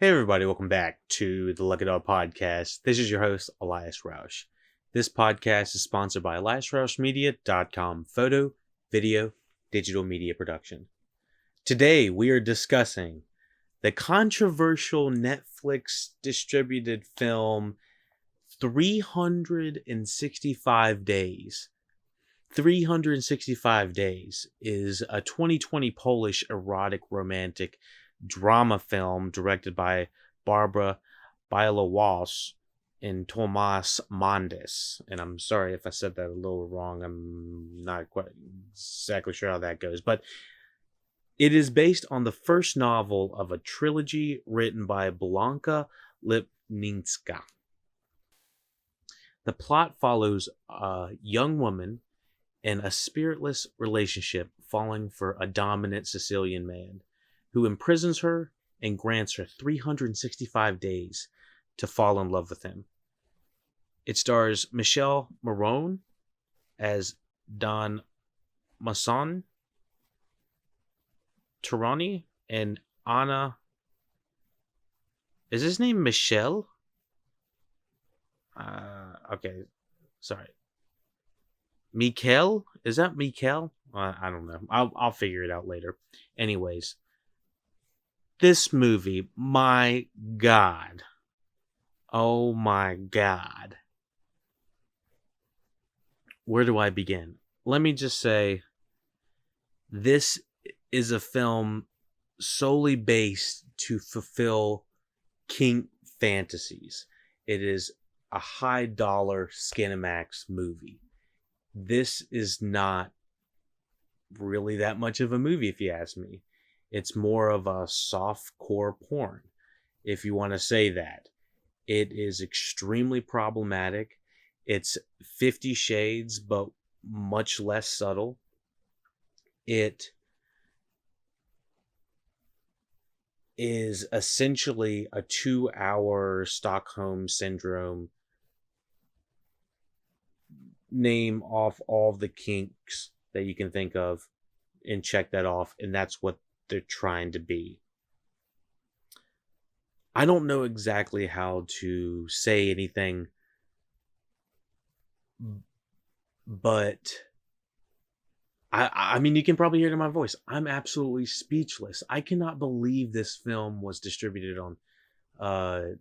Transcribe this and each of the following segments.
Hey everybody, welcome back to the LuckyDog podcast. This is your host, Elias Roush. This podcast is sponsored by EliasRoushMedia.com, photo, video, digital media production. Today we are discussing the controversial Netflix distributed film 365 Days. 365 Days is a 2020 Polish erotic romantic drama film directed by Barbara Bielawas and Tomasz Mondes. And I'm sorry if I said that a little wrong. I'm not quite exactly sure how that goes. But it is based on the first novel of a trilogy written by Blanka Lipninska. The plot follows a young woman in a spiritless relationship falling for a dominant Sicilian man who imprisons her and grants her 365 days to fall in love with him. It stars Michelle Marone as Don Mason Tirani and Anna. Is his name Michelle? Okay, sorry. Mikkel? Is that Mikkel? I don't know. I'll figure it out later. Anyways, this movie, my God. Oh my God. Where do I begin? Let me just say, this is a film solely based to fulfill kink fantasies. It is a high dollar Skinamax movie. This is not really that much of a movie, if you ask me. It's more of a soft core porn, if you want to say that. It is extremely problematic. It's 50 Shades, but much less subtle. It is essentially a 2-hour Stockholm Syndrome. Name off all the kinks that you can think of and check that off, and that's what they're trying to be. I don't know exactly how to say anything, but I mean, you can probably hear it in my voice. I'm absolutely speechless. I cannot believe this film was distributed on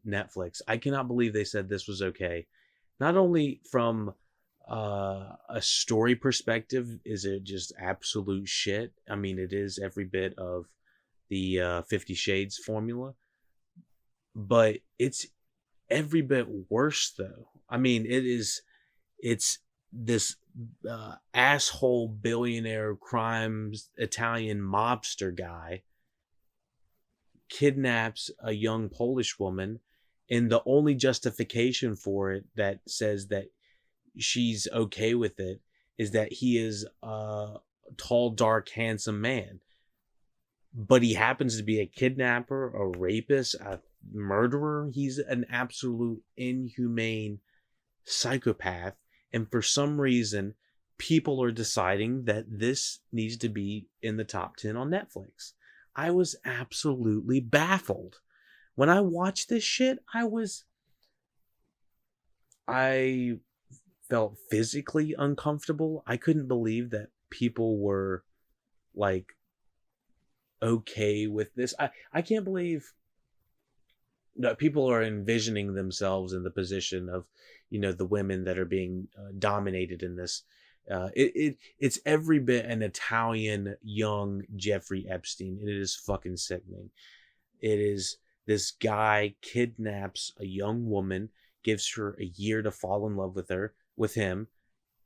Netflix. I cannot believe they said this was okay. Not only from a story perspective, is it just absolute shit? I mean, it is every bit of the 50 Shades formula, but it's every bit worse though. I mean, it's this asshole billionaire crimes Italian mobster guy kidnaps a young Polish woman, and the only justification for it that says that she's okay with it is that he is a tall, dark, handsome man. But he happens to be a kidnapper, a rapist, a murderer. He's an absolute inhumane psychopath. And for some reason, people are deciding that this needs to be in the top 10 on Netflix. I was absolutely baffled. When I watched this shit, I felt physically uncomfortable. I couldn't believe that people were like okay with this. I can't believe that people are envisioning themselves in the position of, the women that are being dominated in this. It's every bit an Italian young Jeffrey Epstein. It is fucking sickening. It is this guy kidnaps a young woman, gives her a year to fall in love with him,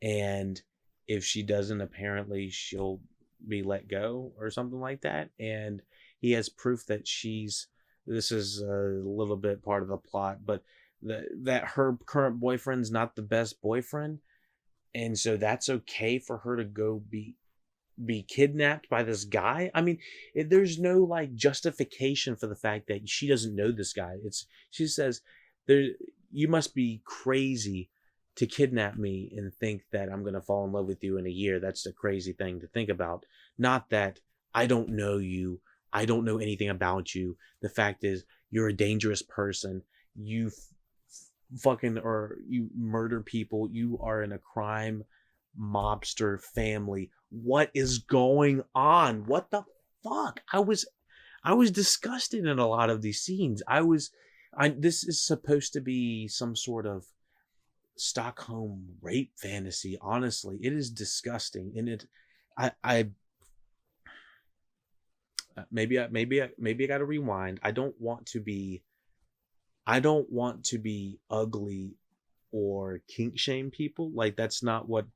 and if she doesn't, apparently she'll be let go or something like that. And he has proof that this is a little bit part of the plot, but that her current boyfriend's not the best boyfriend, and so that's okay for her to go be kidnapped by this guy. I mean, there's no like justification for the fact that she doesn't know this guy. She says, you must be crazy to kidnap me and think that I'm going to fall in love with you in a year. That's a crazy thing to think about. Not that I don't know you. I don't know anything about you. The fact is, you're a dangerous person. You fucking, or you murder people. You are in a crime mobster family. What is going on? What the fuck? I was disgusted in a lot of these scenes. This is supposed to be some sort of Stockholm rape fantasy. Honestly, it is disgusting, and I maybe I got to rewind. I don't want to be ugly or kink shame people. Like that's not what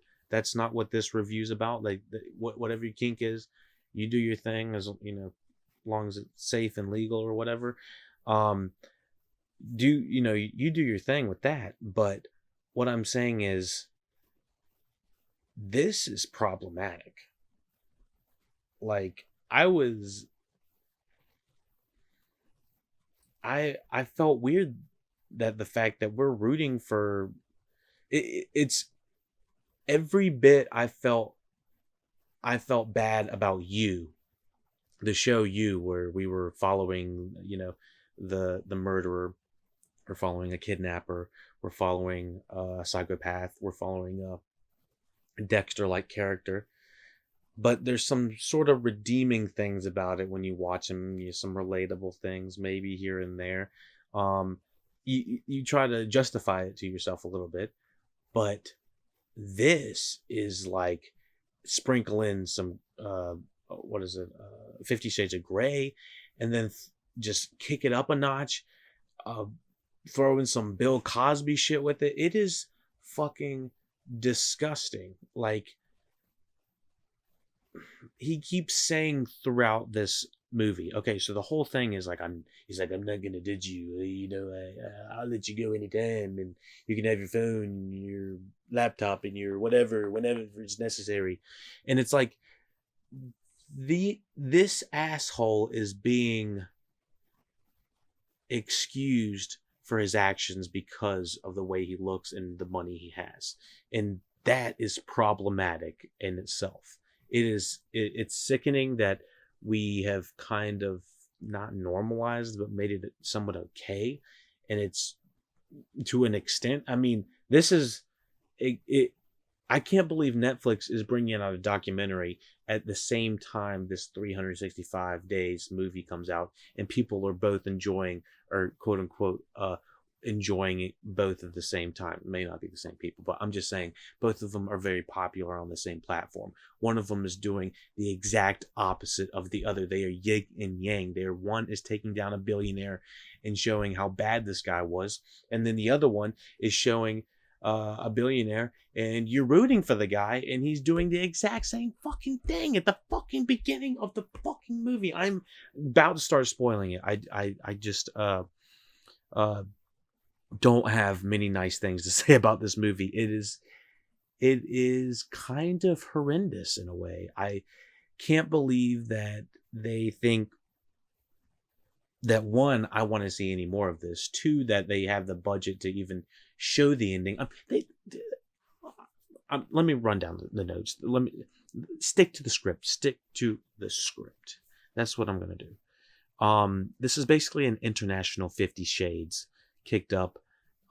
this review's about. Like whatever your kink is, you do your thing, as as long as it's safe and legal or whatever. You do your thing with that. But what I'm saying is, this is problematic. Like I felt weird that the fact that we're rooting for it's every bit I felt bad about You, the show You, where we were following, the murderer, we're following a kidnapper, we're following a psychopath, we're following a Dexter-like character. But there's some sort of redeeming things about it when you watch them. Some relatable things, maybe here and there. You try to justify it to yourself a little bit, but this is like sprinkle in some what is it, 50 Shades of Grey, and then just kick it up a notch. Throw in some Bill Cosby shit with it. It is fucking disgusting. Like, he keeps saying throughout this movie, okay, so the whole thing is like, he's like, I'm not gonna ditch you, I'll let you go anytime, and you can have your phone, your laptop, and your whatever, whenever it's necessary. And it's like, this asshole is being excused for his actions because of the way he looks and the money he has, and that is problematic in itself. It's sickening that we have kind of not normalized but made it somewhat okay, and it's to an extent. I mean, this is it. I can't believe Netflix is bringing out a documentary at the same time this 365 days movie comes out, and people are both enjoying, or quote unquote enjoying it both at the same time. It may not be the same people, but I'm just saying both of them are very popular on the same platform. One of them is doing the exact opposite of the other. They are yin and yang. One is taking down a billionaire and showing how bad this guy was, and then the other one is showing a billionaire and you're rooting for the guy, and he's doing the exact same fucking thing at the fucking beginning of the fucking movie. I'm about to start spoiling it. I just don't have many nice things to say about this movie. It is kind of horrendous in a way. I can't believe that they think that, one, I want to see any more of this. Two, that they have the budget to even show the ending. Let me run down the notes. Let me stick to the script. That's what I'm going to do. This is basically an international 50 Shades kicked up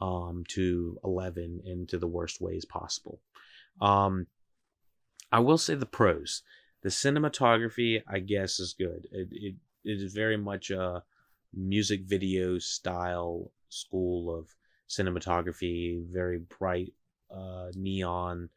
to 11 into the worst ways possible. I will say the pros. The cinematography, I guess, is good. It is very much a music video style school of cinematography. Very bright neon,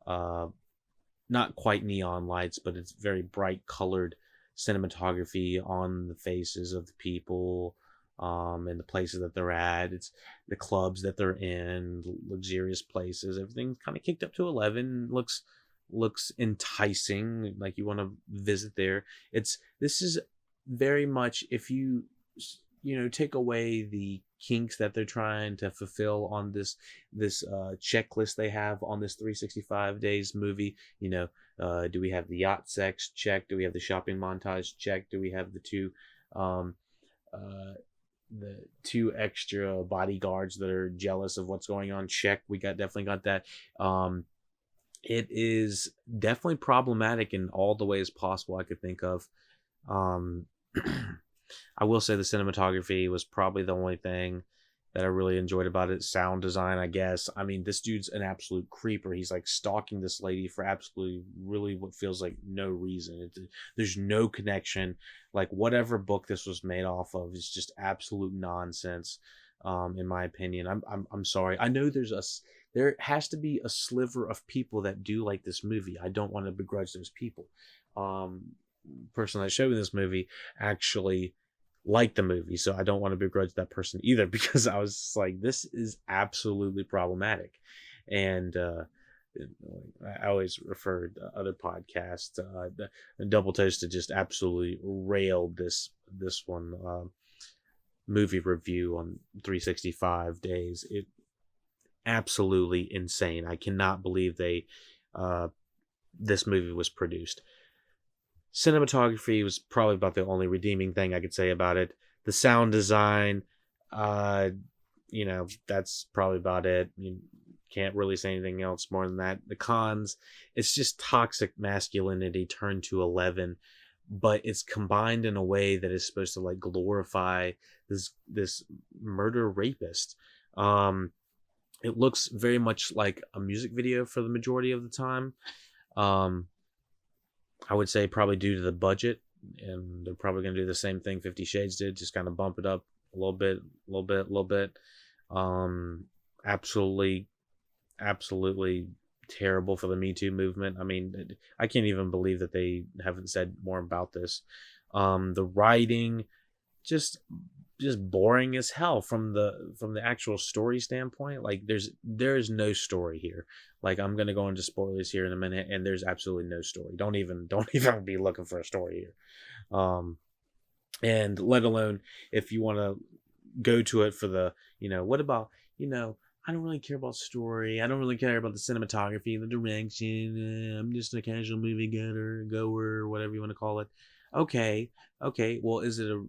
not quite neon lights, but it's very bright colored cinematography on the faces of the people, and the places that they're at. It's the clubs that they're in, luxurious places. Everything's kind of kicked up to 11. Looks enticing, like you want to visit there. This is very much, if you take away the kinks that they're trying to fulfill on this checklist they have on this 365 days movie. Do we have the yacht sex? Check. Do we have the shopping montage? Check. Do we have the two extra bodyguards that are jealous of what's going on? Check. We definitely got that. It is definitely problematic in all the ways possible I could think of. I will say the cinematography was probably the only thing that I really enjoyed about it. Sound design, I guess. I mean, this dude's an absolute creeper. He's like stalking this lady for absolutely, really what feels like no reason. There's no connection. Like whatever book this was made off of is just absolute nonsense, in my opinion. I'm sorry. I know there has to be a sliver of people that do like this movie. I don't want to begrudge those people. Person that showed me this movie actually liked the movie, so I don't want to begrudge that person either, because I was like, this is absolutely problematic. And I always refer to other podcasts. The Double Toasted just absolutely railed this one movie review on 365 days. It absolutely insane. I cannot believe this movie was produced. Cinematography was probably about the only redeeming thing I could say about it. The sound design, that's probably about it. You can't really say anything else more than that. The cons, it's just toxic masculinity turned to 11, but it's combined in a way that is supposed to like glorify this murder rapist. It looks very much like a music video for the majority of the time. I would say probably due to the budget, and they're probably going to do the same thing 50 Shades did, just kind of bump it up a little bit. Absolutely terrible for the Me Too movement. I mean, I can't even believe that they haven't said more about this. The writing, just boring as hell from the actual story standpoint. Like there's no story here. Like I'm gonna go into spoilers here in a minute, and there's absolutely no story. Don't even be looking for a story here. And let alone if you want to go to it for the, what about, I don't really care about story. I don't really care about the cinematography, the direction. I'm just a casual movie goer, whatever you want to call it. Okay. Well, is it a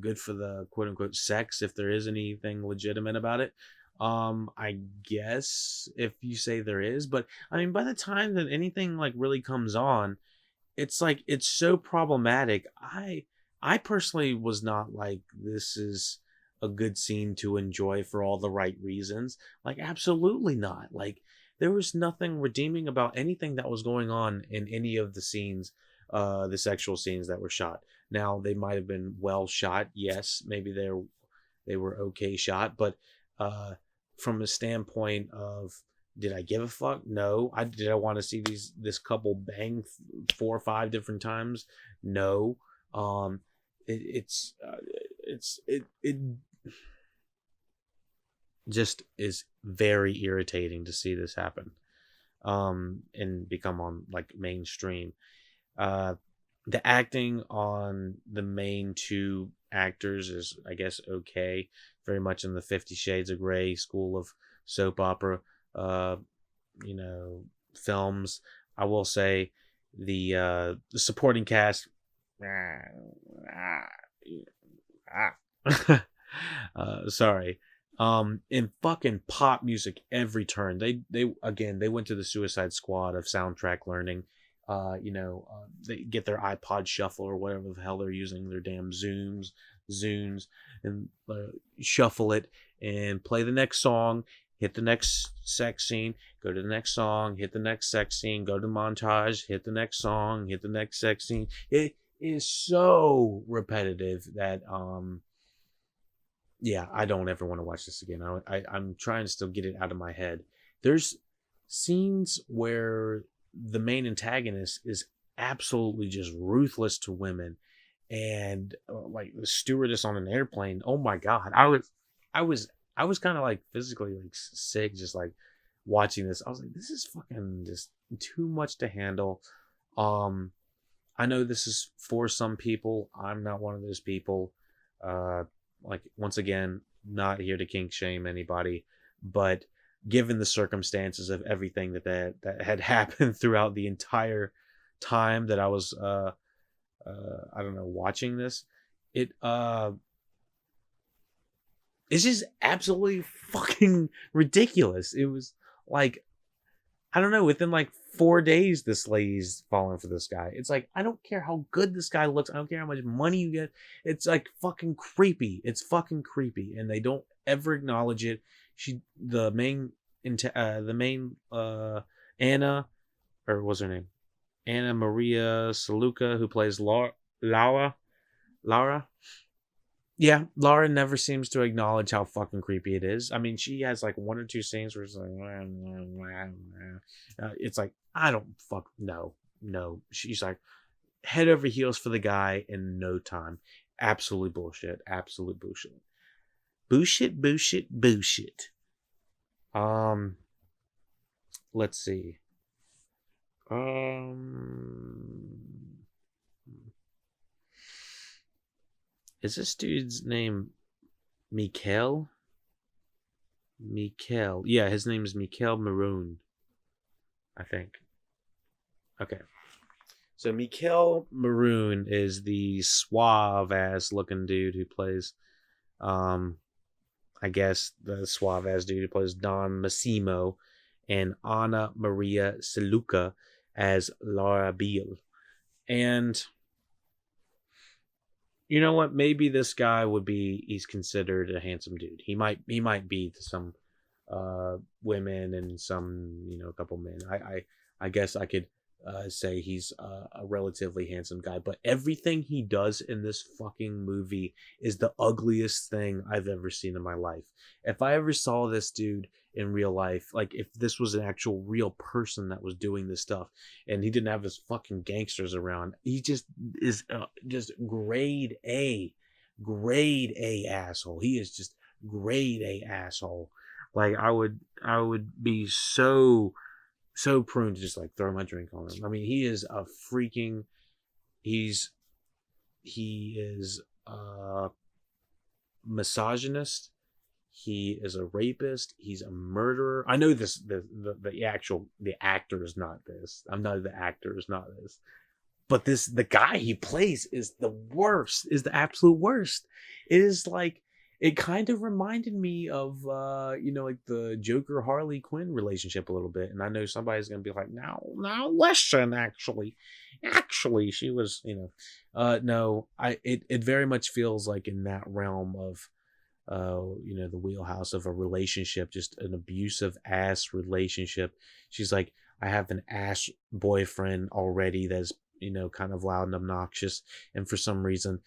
good for the quote unquote sex, if there is anything legitimate about it? I guess if you say there is, but I mean, by the time that anything like really comes on, it's like, it's so problematic. I personally was not like, this is a good scene to enjoy for all the right reasons. Like, absolutely not. Like, there was nothing redeeming about anything that was going on in any of the scenes, the sexual scenes that were shot. Now, they might have been well shot. Yes, maybe they were okay shot, but from a standpoint of, did I give a fuck? No. Did I want to see this couple bang 4 or 5 different times? No. It just is very irritating to see this happen, and become on like mainstream. The acting on the main 2 actors is, I guess, okay. Very much in the 50 Shades of Grey school of soap opera, films. I will say the supporting cast, sorry. In fucking pop music every turn. They went to the Suicide Squad of soundtrack learning. They get their iPod shuffle or whatever the hell they're using, their damn Zunes, and shuffle it and play the next song, hit the next sex scene, go to the next song, hit the next sex scene, go to montage, hit the next song, hit the next sex scene. It is so repetitive that I don't ever want to watch this again. I'm trying to still get it out of my head. There's scenes where the main antagonist is absolutely just ruthless to women, and like the stewardess on an airplane. Oh my god, I was kind of like physically like sick just like watching this. I was like, this is fucking just too much to handle. I know this is for some people. I'm not one of those people. Like, once again, not here to kink shame anybody, but given the circumstances of everything that had happened throughout the entire time that I was I don't know, watching this, it's just absolutely fucking ridiculous. It was like, I don't know, within like 4 days this lady's falling for this guy. It's like, I don't care how good this guy looks. I don't care how much money you get. It's like fucking creepy. It's fucking creepy. And they don't ever acknowledge it. The main Anna, or what's her name? Anna Maria Saluka, who plays Laura. Yeah, Laura never seems to acknowledge how fucking creepy it is. I mean, she has like one or two scenes where it's like, it's like, I don't fuck, no. She's like head over heels for the guy in no time. Absolute bullshit. Absolute bullshit. Bullshit. Let's see. Is this dude's name Mikhail? Yeah, his name is Mikhail Maroon, I think. Okay. So Mikhail Maroon is the suave ass looking dude who plays I guess the suave ass dude who plays Don Massimo, and Anna Maria Saluka as Laura Beale. And you know what? Maybe this guy he's considered a handsome dude. He might be to some women and some, a couple men. I guess I could say he's a relatively handsome guy, but everything he does in this fucking movie is the ugliest thing I've ever seen in my life. If I ever saw this dude in real life, like if this was an actual real person that was doing this stuff and he didn't have his fucking gangsters around, he just is just grade A asshole. He is just grade A asshole. Like I would be so prone to just like throw my drink on him. I mean, he is a freaking, he is a misogynist. He is a rapist. He's a murderer. I know this, the actor is not this. I'm not the actor is not this. But the guy he plays is the worst, is the absolute worst. It is like, it kind of reminded me of, like the Joker Harley Quinn relationship a little bit. And I know somebody's going to be like, now listen, actually, she was, no, it very much feels like in that realm of, the wheelhouse of a relationship, just an abusive ass relationship. She's like, I have an ass boyfriend already that's, kind of loud and obnoxious. And for some reason,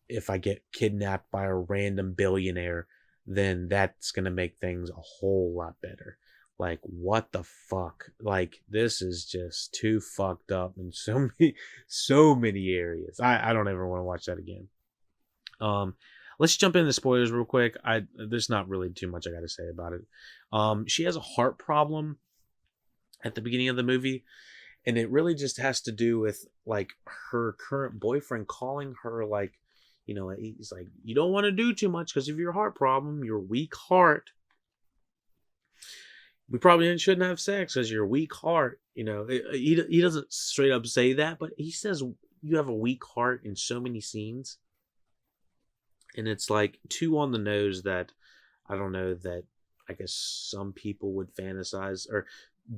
if I get kidnapped by a random billionaire, then that's going to make things a whole lot better. Like, what the fuck? Like, this is just too fucked up in so many areas. I don't ever want to watch that again. Let's jump into spoilers real quick. There's not really too much I got to say about it. She has a heart problem at the beginning of the movie, and it really just has to do with like her current boyfriend calling her like, he's like, you don't want to do too much because of your heart problem, your weak heart. We probably shouldn't have sex because your weak heart. He doesn't straight up say that, but he says you have a weak heart in so many scenes. And it's like too on the nose that I don't know that I guess some people would fantasize or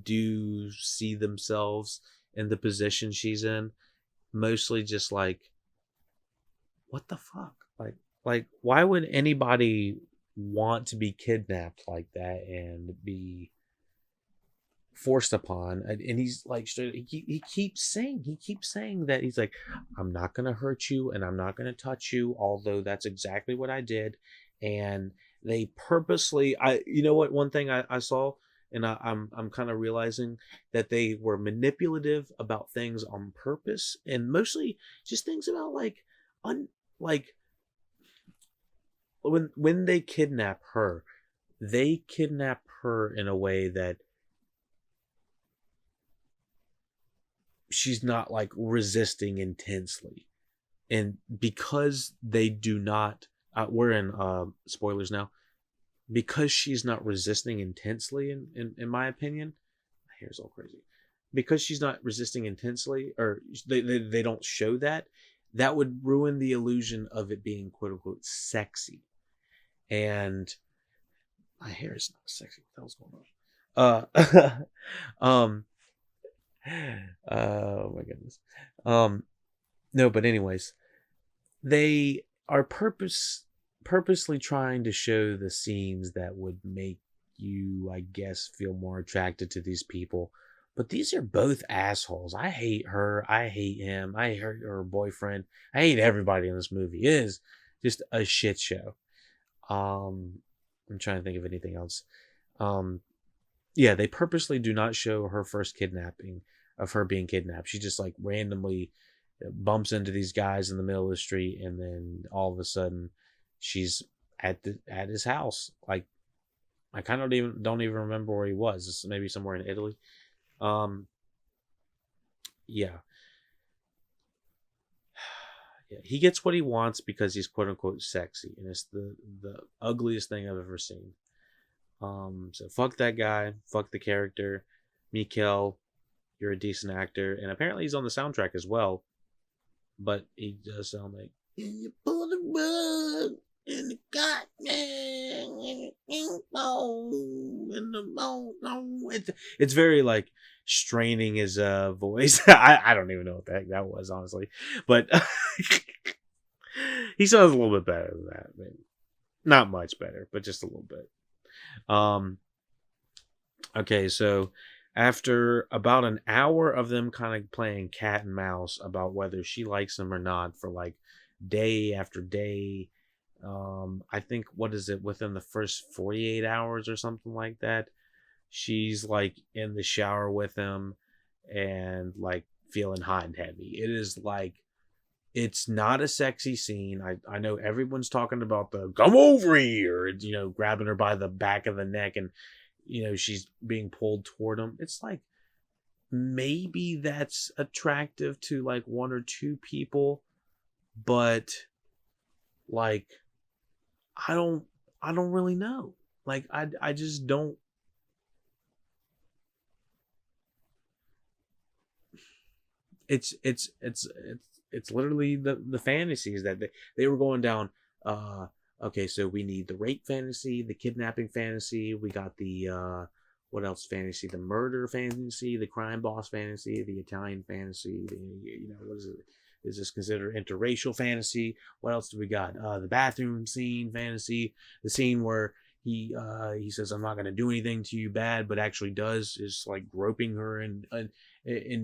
do see themselves in the position she's in. Mostly just like, what the fuck? Like why would anybody want to be kidnapped like that and be forced upon? And he's like, he keeps saying that he's like, I'm not gonna hurt you and I'm not gonna touch you, although that's exactly what I did. And they purposely, one thing I saw, and I'm kind of realizing that they were manipulative about things on purpose, and mostly just things about like when they kidnap her in a way that she's not like resisting intensely. And because they do not, we're in spoilers now, because she's not resisting intensely in my opinion, my hair's all crazy, because she's not resisting intensely, or they don't show that would ruin the illusion of it being quote unquote sexy. And my hair is not sexy. What the hell's going on? Oh my goodness. No, but anyways, they are purposely trying to show the scenes that would make you, I guess, feel more attracted to these people. But these are both assholes. I hate her. I hate him. I hate her boyfriend. I hate everybody in this movie. It is just a shit show. I'm trying to think of anything else. Um, yeah, they purposely do not show her first kidnapping of her being kidnapped. She just like randomly bumps into these guys in the middle of the street, and then all of a sudden she's at his house. Like, I kind of don't even remember where he was. This is maybe somewhere in Italy. Um, yeah. Yeah, he gets what he wants because he's quote unquote sexy, and it's the ugliest thing I've ever seen. So fuck that guy, fuck the character, Mikkel. You're a decent actor, and apparently he's on the soundtrack as well. But he does sound like you pull the rug and the goddamn and the bone. It's very like straining his voice. I don't even know what the heck that was, honestly, but he sounds a little bit better than that. Maybe. Not much better, but just a little bit. Okay, so after about an hour of them kind of playing cat and mouse about whether she likes him or not for like day after day, I think, what is it, within the first 48 hours or something like that, she's like in the shower with him and like feeling hot and heavy. It is like, it's not a sexy scene. I know everyone's talking about the come over here, grabbing her by the back of the neck, and she's being pulled toward him. It's like, maybe that's attractive to like one or two people, but like, I don't really know. Like, I just don't. It's literally the fantasies that they were going down. Okay, so we need the rape fantasy, the kidnapping fantasy, we got the what else fantasy, the murder fantasy, the crime boss fantasy, the Italian fantasy, what is it, is this considered interracial fantasy? What else do we got? The bathroom scene fantasy, the scene where he says, I'm not going to do anything to you bad, but actually does, is like groping her in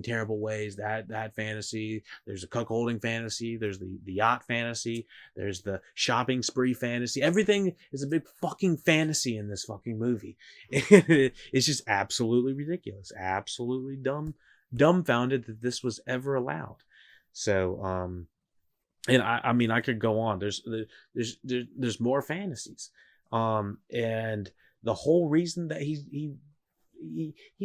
terrible ways. That fantasy. There's a cuckolding fantasy. There's the yacht fantasy. There's the shopping spree fantasy. Everything is a big fucking fantasy in this fucking movie. It's just absolutely ridiculous, absolutely dumbfounded that this was ever allowed. So and I mean, I could go on. There's more fantasies. And the whole reason that he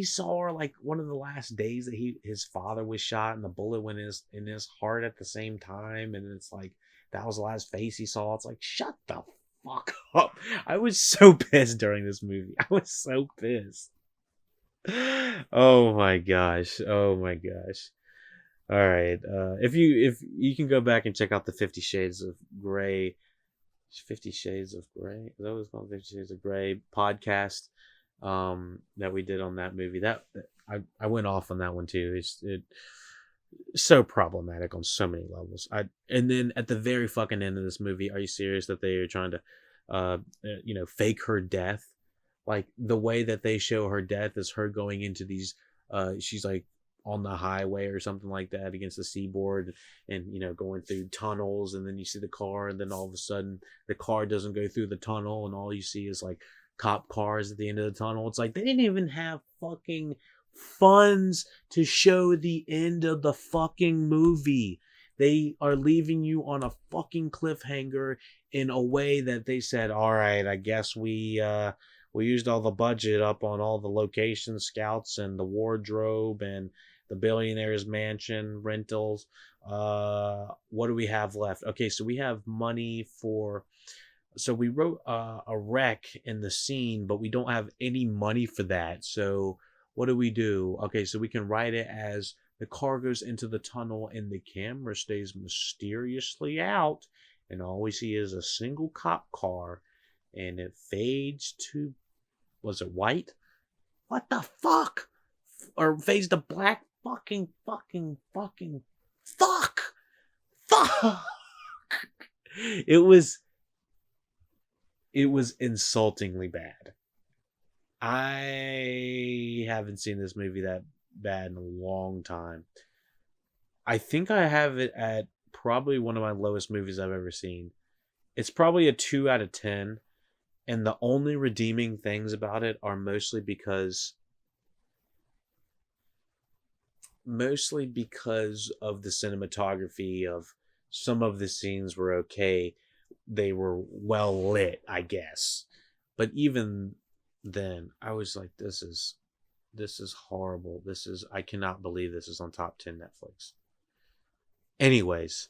saw her like one of the last days that his father was shot and the bullet went in his heart at the same time, and it's like that was the last face he saw. It's like, shut the fuck up. I was so pissed during this movie. I was so pissed. Oh my gosh. All right. If you can go back and check out the 50 Shades of Grey. 50 Shades of Grey. Is that what it's called? 50 Shades of Grey podcast that we did on that movie. That I went off on that one too. It's so problematic on so many levels. And then at the very fucking end of this movie, are you serious that they are trying to fake her death? Like, the way that they show her death is her going into these she's like on the highway or something like that against the seaboard, and going through tunnels, and then you see the car, and then all of a sudden the car doesn't go through the tunnel, and all you see is like cop cars at the end of the tunnel. It's like they didn't even have fucking funds to show the end of the fucking movie. They are leaving you on a fucking cliffhanger in a way that they said, all right, I guess we used all the budget up on all the location scouts and the wardrobe and the billionaire's mansion rentals. What do we have left? Okay, so we have money for. So we wrote a wreck in the scene, but we don't have any money for that. So what do we do? Okay, so we can write it as the car goes into the tunnel and the camera stays mysteriously out, and all we see is a single cop car, and it fades to, was it white? What the fuck? Or fades to black fuck. It was insultingly bad. I haven't seen this movie that bad in a long time. I think I have it at probably one of my lowest movies I've ever seen. It's probably a 2 out of 10, and the only redeeming things about it are mostly because of the cinematography. Of some of the scenes were okay. They were well lit, I guess. But even then, I was like, this is horrible. I cannot believe this is on top 10 Netflix. Anyways,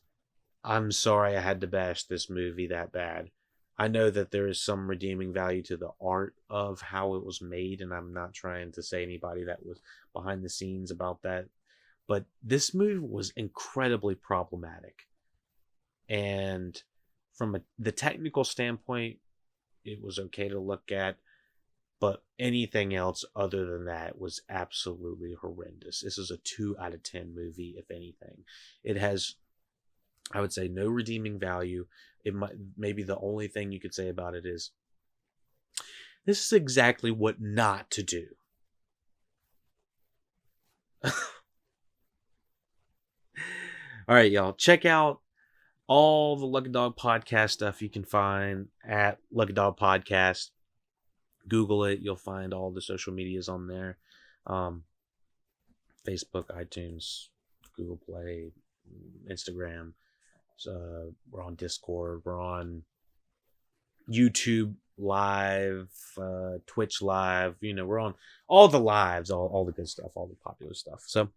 I'm sorry I had to bash this movie that bad. I know that there is some redeeming value to the art of how it was made, and I'm not trying to say anybody that was behind the scenes about that. But this movie was incredibly problematic. And from the technical standpoint, it was okay to look at. But anything else other than that was absolutely horrendous. This is a 2 out of 10 movie, if anything. It has, I would say, no redeeming value. It might, maybe the only thing you could say about it is, this is exactly what not to do. All right, y'all. Check out all the Lucky Dog Podcast stuff you can find at Lucky Dog Podcast. Google it. You'll find all the social medias on there. Facebook, iTunes, Google Play, Instagram. So we're on Discord. We're on YouTube Live, Twitch Live. We're on all the lives, all the good stuff, all the popular stuff. So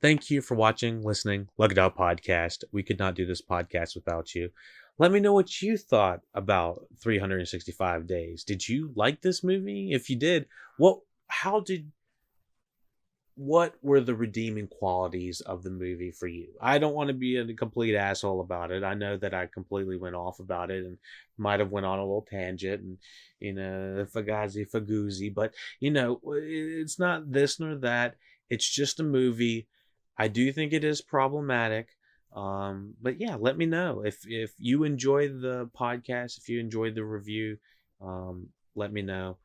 thank you for watching, listening. Lucky Dog Podcast. We could not do this podcast without you. Let me know what you thought about 365 Days. Did you like this movie? If you did, what were the redeeming qualities of the movie for you? I don't want to be a complete asshole about it. I know that I completely went off about it and might have went on a little tangent and, fagazi fagoozy, but it's not this nor that. It's just a movie. I do think it is problematic. But yeah, let me know if you enjoy the podcast, if you enjoyed the review. Let me know.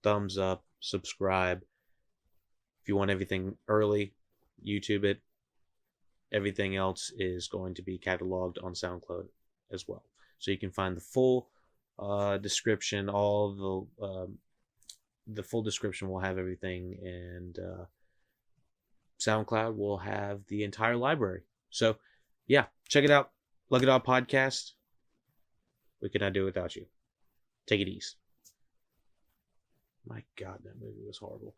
Thumbs up, subscribe. If you want everything early, YouTube it. Everything else is going to be cataloged on Soundcloud as well, so you can find the full description. All the full description will have everything, and SoundCloud will have the entire library. So, yeah, check it out. Lucky Dog Podcast. We could not do it without you. Take it easy. My God, that movie was horrible.